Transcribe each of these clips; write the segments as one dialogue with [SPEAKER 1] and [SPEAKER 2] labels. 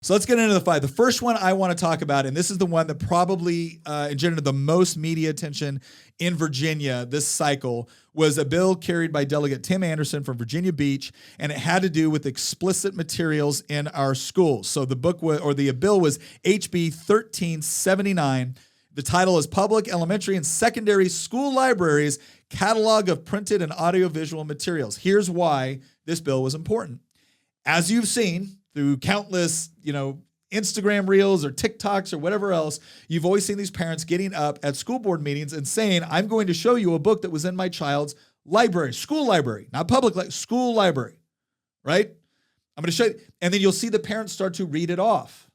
[SPEAKER 1] So let's get into the five. The first one I want to talk about, and this is the one that probably engendered the most media attention in Virginia this cycle, was a bill carried by Delegate Tim Anderson from Virginia Beach, and it had to do with explicit materials in our schools. So the bill was HB 1379. The title is Public Elementary and Secondary School Libraries Catalog of Printed and Audiovisual Materials. Here's why this bill was important. As you've seen through countless, Instagram reels or TikToks or whatever else, you've always seen these parents getting up at school board meetings and saying, I'm going to show you a book that was in my child's library, school library, not public, school library, right? I'm going to show you. And then you'll see the parents start to read it off.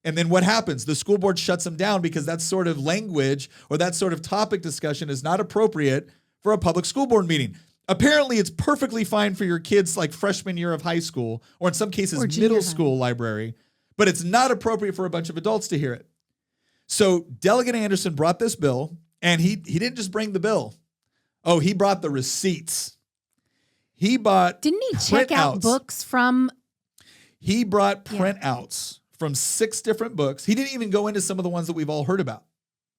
[SPEAKER 1] And then what happens? The school board shuts them down because that sort of language or that sort of topic discussion is not appropriate for a public school board meeting. Apparently, it's perfectly fine for your kids' freshman year of high school, or in some cases, middle school library, but it's not appropriate for a bunch of adults to hear it. So Delegate Anderson brought this bill, and he didn't just bring the bill. Oh, he brought the receipts. Didn't
[SPEAKER 2] he check out books from?
[SPEAKER 1] He brought printouts from 6 different books. He didn't even go into some of the ones that we've all heard about.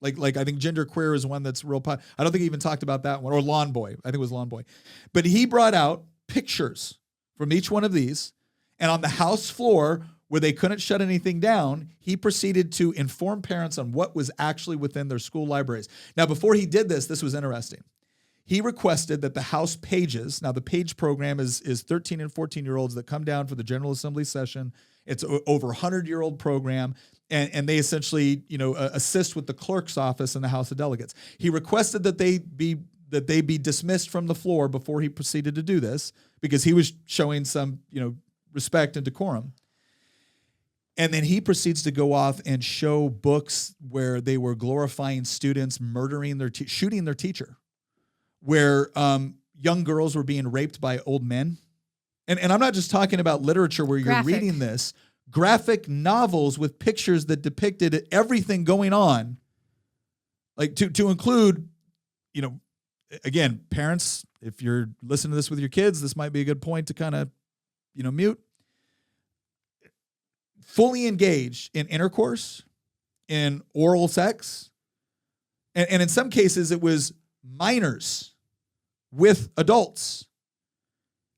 [SPEAKER 1] Like I think Gender Queer is one that's real popular. I don't think he even talked about that one. Or Lawn Boy. I think it was Lawn Boy. But he brought out pictures from each one of these. And on the House floor, where they couldn't shut anything down, he proceeded to inform parents on what was actually within their school libraries. Now, before he did this was interesting. He requested that the House pages, now the PAGE program is 13 and 14-year-olds that come down for the General Assembly session. It's over a 100-year-old program. And they essentially, assist with the clerk's office in the House of Delegates. He requested that they be dismissed from the floor before he proceeded to do this, because he was showing some, respect and decorum. And then he proceeds to go off and show books where they were glorifying students murdering shooting their teacher, where young girls were being raped by old men. And I'm not just talking about literature where you're reading this. Graphic novels with pictures that depicted everything going on, to include, again, parents, if you're listening to this with your kids, this might be a good point to kind of, mute. Fully engaged in intercourse, in oral sex, and in some cases it was minors with adults.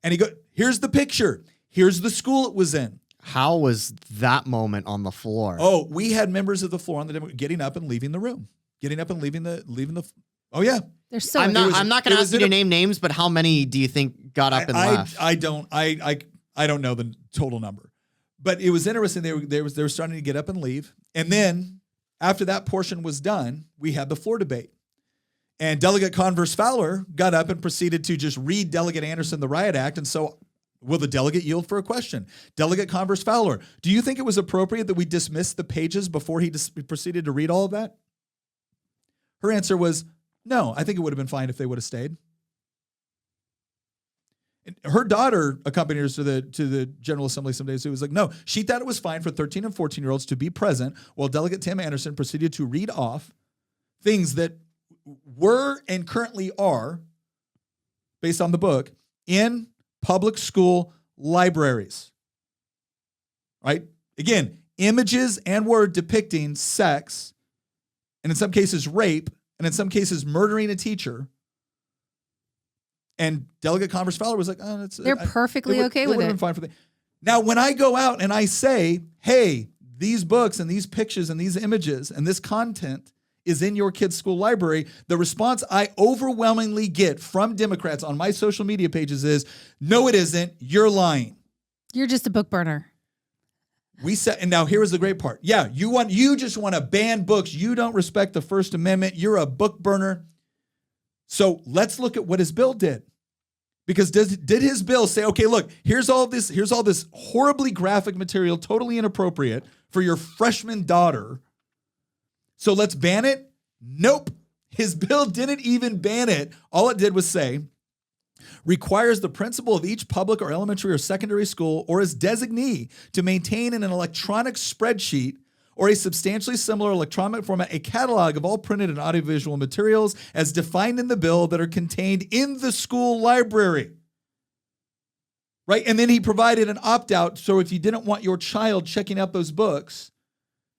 [SPEAKER 1] And here's the picture. Here's the school it was in.
[SPEAKER 3] How was that moment on the floor?
[SPEAKER 1] Oh, we had members of the floor on the getting up and leaving the room, getting up and leaving the. Oh yeah,
[SPEAKER 2] there's so.
[SPEAKER 3] I'm not going to ask you to name names, but how many do you think got up and left?
[SPEAKER 1] I don't know the total number, but it was interesting. They were starting to get up and leave, and then after that portion was done, we had the floor debate, and Delegate Converse Fowler got up and proceeded to just read Delegate Anderson the Riot Act, and so. Will the delegate yield for a question? Delegate Converse Fowler, do you think it was appropriate that we dismiss the pages before he proceeded to read all of that? Her answer was, no, I think it would have been fine if they would have stayed. And her daughter accompanied her to the General Assembly some days. It was like, no, she thought it was fine for 13 and 14-year-olds to be present while Delegate Tim Anderson proceeded to read off things that were and currently are, based on the book, in public school libraries, right? Again, images and word depicting sex, and in some cases rape, and in some cases murdering a teacher. And Delegate Converse Fowler was like, oh,
[SPEAKER 2] they're perfectly okay with it.
[SPEAKER 1] Been fine for them. Now, when I go out and I say, hey, these books and these pictures and these images and this content is in your kid's school library, the response I overwhelmingly get from Democrats on my social media pages is, no, it isn't. You're lying.
[SPEAKER 2] You're just a book burner.
[SPEAKER 1] And now here is the great part. Yeah, you just want to ban books. You don't respect the First Amendment. You're a book burner. So let's look at what his bill did. Because did his bill say, okay, look, here's all this horribly graphic material, totally inappropriate for your freshman daughter, so let's ban it? Nope. His bill didn't even ban it. All it did was say, requires the principal of each public or elementary or secondary school or his designee to maintain in an electronic spreadsheet or a substantially similar electronic format a catalog of all printed and audiovisual materials as defined in the bill that are contained in the school library. right? And then he provided an opt-out. So if you didn't want your child checking out those books,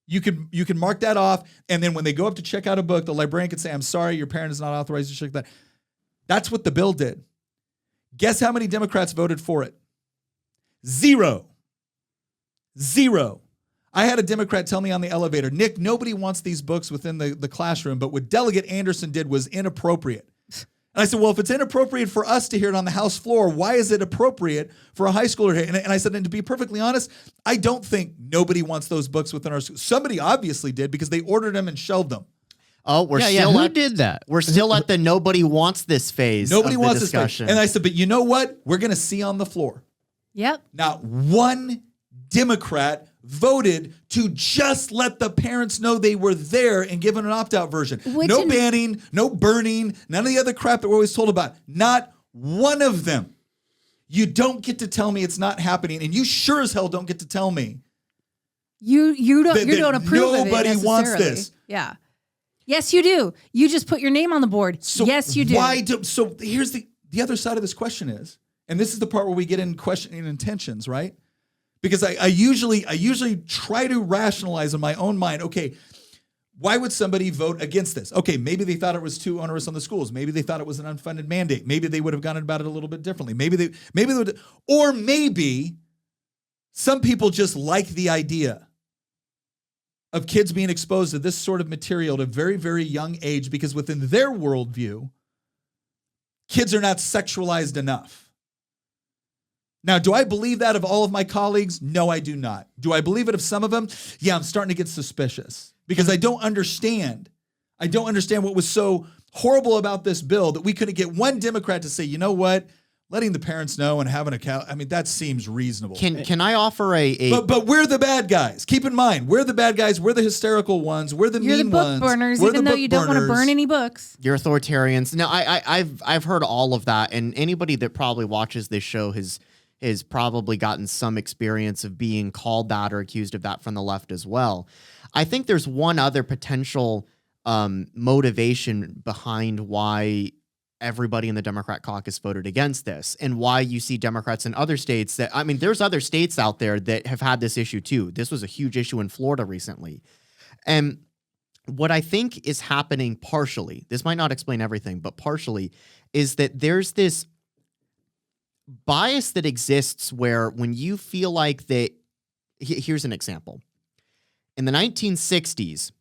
[SPEAKER 1] you could mark that off. And then when they go up to check out a book, the librarian could say, I'm sorry, your parent is not authorized to check that. That's what the bill did. Guess how many Democrats voted for it? Zero. I had a Democrat tell me on the elevator, Nick, nobody wants these books within the classroom, but what Delegate Anderson did was inappropriate. And I said, well, if it's inappropriate for us to hear it on the House floor, why is it appropriate for a high schooler to hear it? And I said, and to be perfectly honest, I don't think nobody wants those books within our school. Somebody obviously did because they ordered them and shelved them.
[SPEAKER 3] Oh,
[SPEAKER 4] Who did that?
[SPEAKER 3] We're still at the nobody wants this phase.
[SPEAKER 1] Nobody
[SPEAKER 3] of the
[SPEAKER 1] wants
[SPEAKER 3] discussion.
[SPEAKER 1] this. And I said, but you know what? We're going to see on the floor.
[SPEAKER 2] Yep.
[SPEAKER 1] Not one Democrat voted to just let the parents know they were there and give an opt-out version. No banning, no burning, none of the other crap that we're always told about. Not one of them. You don't get to tell me it's not happening, and you sure as hell don't get to tell me
[SPEAKER 2] you don't approve of it
[SPEAKER 1] nobody wants
[SPEAKER 2] necessarily.
[SPEAKER 1] this.
[SPEAKER 2] Yeah. Yes, you do. You just put your name on the board.
[SPEAKER 1] So
[SPEAKER 2] yes, you do.
[SPEAKER 1] So here's the other side of this question is, and this is the part where we get in questioning intentions, right? Because I usually try to rationalize in my own mind, okay, why would somebody vote against this? Okay, maybe they thought it was too onerous on the schools. Maybe they thought it was an unfunded mandate. Maybe they would have gone about it a little bit differently. Maybe they would, or maybe some people just like the idea of kids being exposed to this sort of material at a very, very young age because within their worldview, kids are not sexualized enough. Now, do I believe that of all of my colleagues? No, I do not. Do I believe it of some of them? Yeah, I'm starting to get suspicious because I don't understand. I don't understand what was so horrible about this bill that we couldn't get one Democrat to say, you know what? Letting the parents know and having that seems reasonable.
[SPEAKER 3] Can I offer
[SPEAKER 1] But we're the bad guys. Keep in mind, we're the bad guys. We're the hysterical ones. We're the
[SPEAKER 2] You're
[SPEAKER 1] mean
[SPEAKER 2] the book
[SPEAKER 1] ones.
[SPEAKER 2] burners,
[SPEAKER 1] We're
[SPEAKER 2] even
[SPEAKER 1] the
[SPEAKER 2] though you don't want to burn any books.
[SPEAKER 3] You're authoritarians. No, I've heard all of that, and anybody that probably watches this show has probably gotten some experience of being called that or accused of that from the left as well. I think there's one other potential motivation behind why everybody in the Democrat caucus voted against this and why you see Democrats in other states there's other states out there that have had this issue too. This was a huge issue in Florida recently. And what I think is happening partially, this might not explain everything, but partially, is that there's this bias that exists where when you feel like that, here's an example. In the 1960s,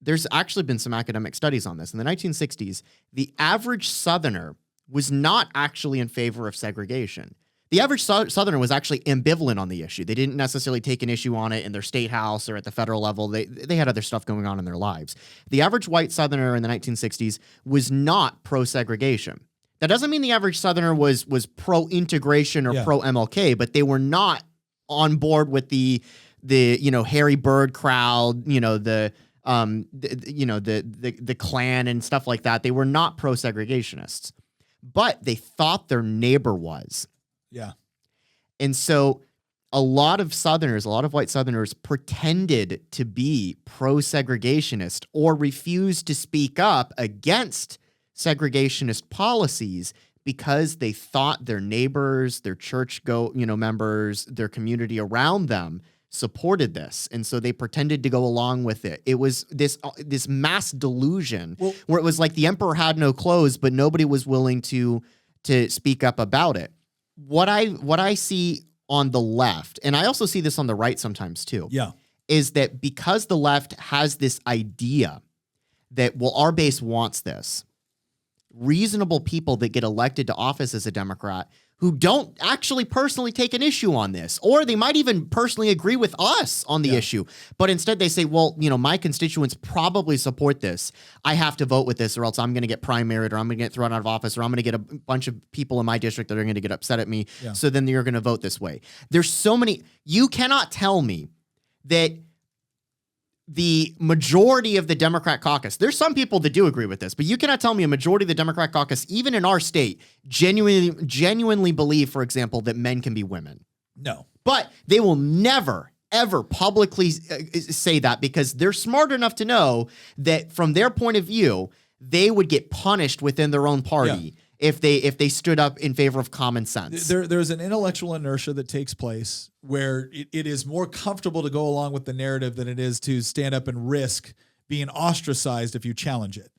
[SPEAKER 3] there's actually been some academic studies on this. In the 1960s, the average Southerner was not actually in favor of segregation. The average Southerner was actually ambivalent on the issue. They didn't necessarily take an issue on it in their state house or at the federal level. They had other stuff going on in their lives. The average white Southerner in the 1960s was not pro-segregation. That doesn't mean the average Southerner was pro-integration or pro-MLK, but they were not on board with the Harry Byrd crowd, the Klan and stuff like that. They were not pro-segregationists, but they thought their neighbor was.
[SPEAKER 1] Yeah.
[SPEAKER 3] And so a lot of white Southerners pretended to be pro-segregationist or refused to speak up against segregationist policies because they thought their neighbors, their church members, their community around them supported this. And so they pretended to go along with it. It was this mass delusion where it was like the emperor had no clothes, but nobody was willing to speak up about it. What I see on the left, and I also see this on the right sometimes too, is that because the left has this idea that, well, our base wants this, reasonable people that get elected to office as a Democrat who don't actually personally take an issue on this, or they might even personally agree with us on the issue, but instead they say, well, my constituents probably support this. I have to vote with this or else I'm going to get primaried or I'm going to get thrown out of office or I'm going to get a bunch of people in my district that are going to get upset at me. Yeah. So then you're going to vote this way. There's so many. You cannot tell me that the majority of the Democrat caucus, there's some people that do agree with this, but you cannot tell me a majority of the Democrat caucus, even in our state, genuinely believe, for example, that men can be women.
[SPEAKER 1] No.
[SPEAKER 3] But they will never, ever publicly say that because they're smart enough to know that from their point of view, they would get punished within their own party if they stood up in favor of common sense.
[SPEAKER 1] There's an intellectual inertia that takes place where it is more comfortable to go along with the narrative than it is to stand up and risk being ostracized if you challenge it.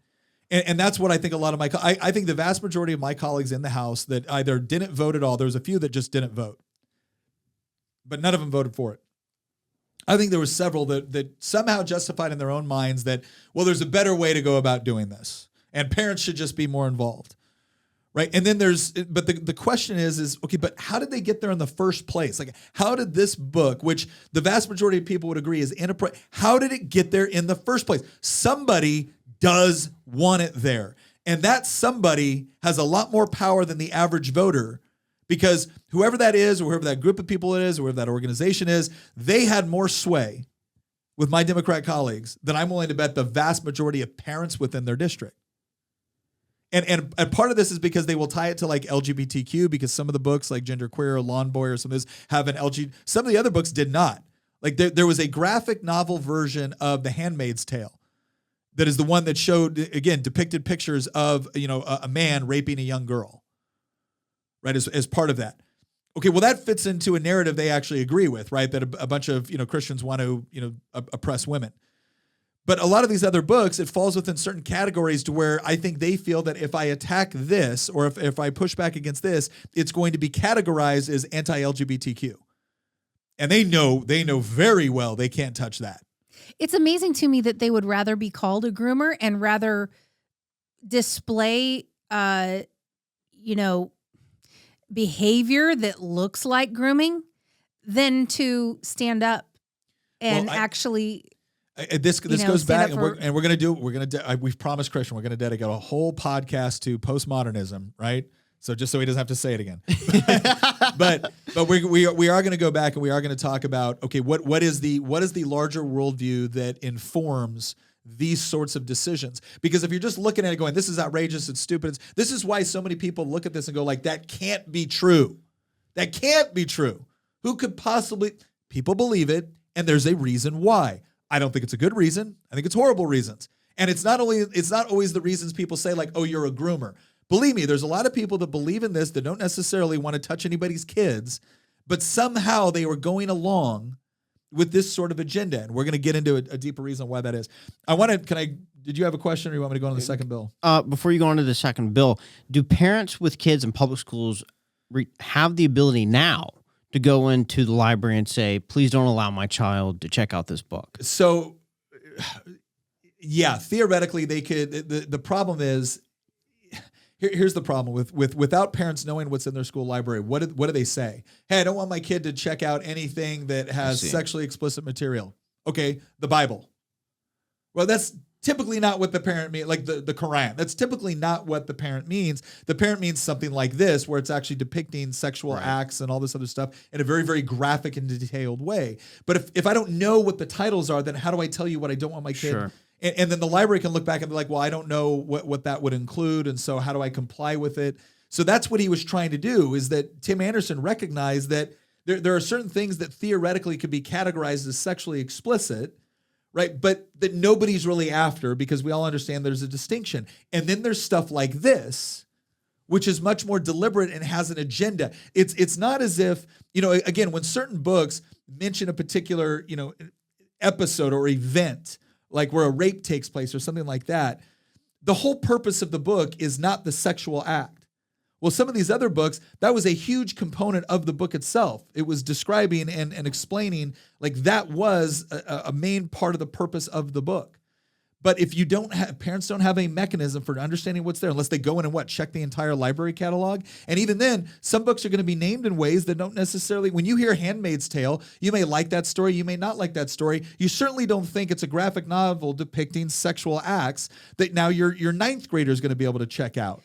[SPEAKER 1] And that's what I think a lot of I think the vast majority of my colleagues in the House that either didn't vote at all, there was a few that just didn't vote, but none of them voted for it. I think there were several that somehow justified in their own minds that, well, there's a better way to go about doing this, and parents should just be more involved, right? And then but the question is okay, but how did they get there in the first place? Like, how did this book, which the vast majority of people would agree is inappropriate, how did it get there in the first place? Somebody does want it there. And that somebody has a lot more power than the average voter, because whoever that is, or whoever that group of people is, or whoever that organization is, they had more sway with my Democrat colleagues than I'm willing to bet the vast majority of parents within their district. And part of this is because they will tie it to like LGBTQ, because some of the books like Genderqueer or Lawn Boy or some of this have an some of the other books did not. Like there was a graphic novel version of The Handmaid's Tale that is the one that showed, again, depicted pictures of, a man raping a young girl, right, as part of that. Okay, well, that fits into a narrative they actually agree with, right, that a bunch of, Christians want to, oppress women. But a lot of these other books, it falls within certain categories to where I think they feel that if I attack this, or if I push back against this, it's going to be categorized as anti-LGBTQ. And they know very well they can't touch that.
[SPEAKER 2] It's amazing to me that they would rather be called a groomer and rather display, behavior that looks like grooming than to stand up and actually.
[SPEAKER 1] This goes back, and we're going to do. We've promised Christian we're going to dedicate a whole podcast to postmodernism, right? So just so he doesn't have to say it again. but we are going to go back, and we are going to talk about, okay, what is the larger worldview that informs these sorts of decisions? Because if you're just looking at it going, this is outrageous, it's stupid, this is why so many people look at this and go like, that can't be true. That can't be true. Who could possibly? People believe it, and there's a reason why. I don't think it's a good reason. I think it's horrible reasons. And it's not always the reasons people say like, oh, you're a groomer. Believe me, there's a lot of people that believe in this that don't necessarily want to touch anybody's kids, but somehow they were going along with this sort of agenda. And we're going to get into a deeper reason why that is. Did you have a question, or you want me to go on to the second bill?
[SPEAKER 4] Before you go on to the second bill, do parents with kids in public schools have the ability now to go into the library and say, please don't allow my child to check out this book?
[SPEAKER 1] So, yeah, theoretically they could. The problem is, here's the problem without parents knowing what's in their school library. What do they say? Hey, I don't want my kid to check out anything that has sexually explicit material. Okay, the Bible. Well, that's typically not what the parent means, like the Quran. That's typically not what the parent means. The parent means something like this, where it's actually depicting sexual acts and all this other stuff in a very, very graphic and detailed way. But if I don't know what the titles are, then how do I tell you what I don't want my kid?
[SPEAKER 4] Sure.
[SPEAKER 1] And then the library can look back and be like, well, I don't know what that would include, and so how do I comply with it? So that's what he was trying to do, is that Tim Anderson recognized that there are certain things that theoretically could be categorized as sexually explicit, right? But that nobody's really after, because we all understand there's a distinction. And then there's stuff like this, which is much more deliberate and has an agenda. It's not as if, again, when certain books mention a particular, episode or event, like where a rape takes place or something like that, the whole purpose of the book is not the sexual act. Well, some of these other books, that was a huge component of the book itself. It was describing and explaining, like that was a main part of the purpose of the book. But if you parents don't have a mechanism for understanding what's there, unless they go in and check the entire library catalog. And even then, some books are going to be named in ways that don't necessarily, when you hear Handmaid's Tale, you may like that story, you may not like that story. You certainly don't think it's a graphic novel depicting sexual acts that now your ninth grader is going to be able to check out.